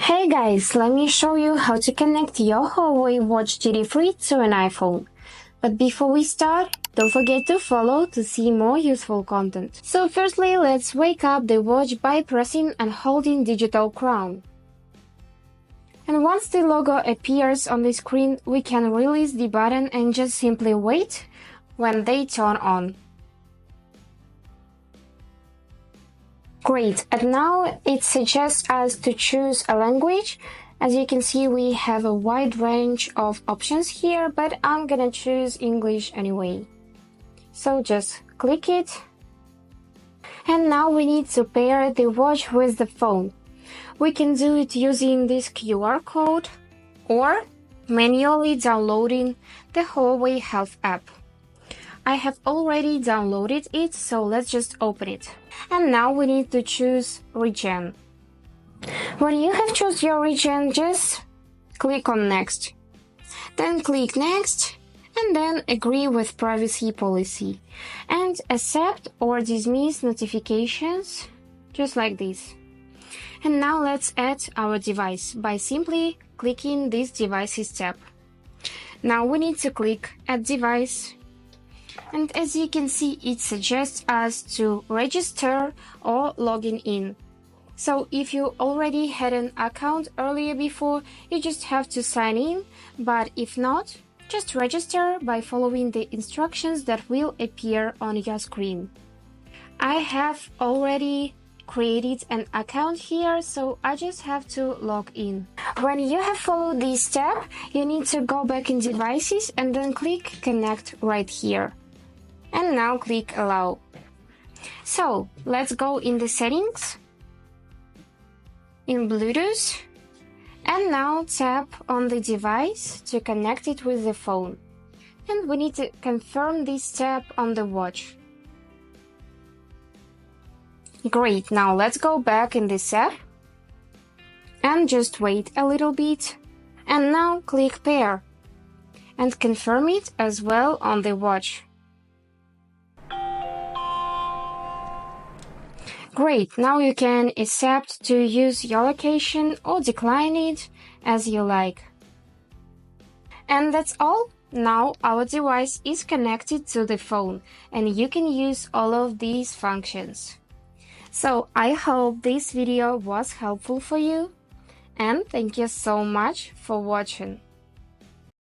Hey guys, let me show you how to connect your Huawei Watch GT to an iPhone. But before we start, don't forget to follow to see more useful content. So firstly, let's wake up the watch by pressing and holding digital crown. And once the logo appears on the screen, we can release the button and just simply wait when they turn on. Great, and now it suggests us to choose a language. As you can see, we have a wide range of options here, but I'm gonna choose English anyway. So just click it. And now we need to pair the watch with the phone. We can do it using this QR code or manually downloading the Huawei Health app. I have already downloaded it, so let's just open it. And now we need to choose region. When you have chosen your region, just click on next. Then click next and then agree with privacy policy and accept or dismiss notifications just like this. And now let's add our device by simply clicking this devices tab. Now we need to click add device. And as you can see, it suggests us to register or login in. So if you already had an account earlier before, you just have to sign in, but if not, just register by following the instructions that will appear on your screen. I have already created an account here, so I just have to log in. When you have followed this step, you need to go back in devices and then click connect right here. And now click allow. So let's go in the settings, in Bluetooth, and now tap on the device to connect it with the phone. And we need to confirm this step on the watch. Great, now let's go back in this app and just wait a little bit. And now click pair and confirm it as well on the watch. Great, now you can accept to use your location or decline it as you like. And that's all. Now our device is connected to the phone and you can use all of these functions. So I hope this video was helpful for you and thank you so much for watching.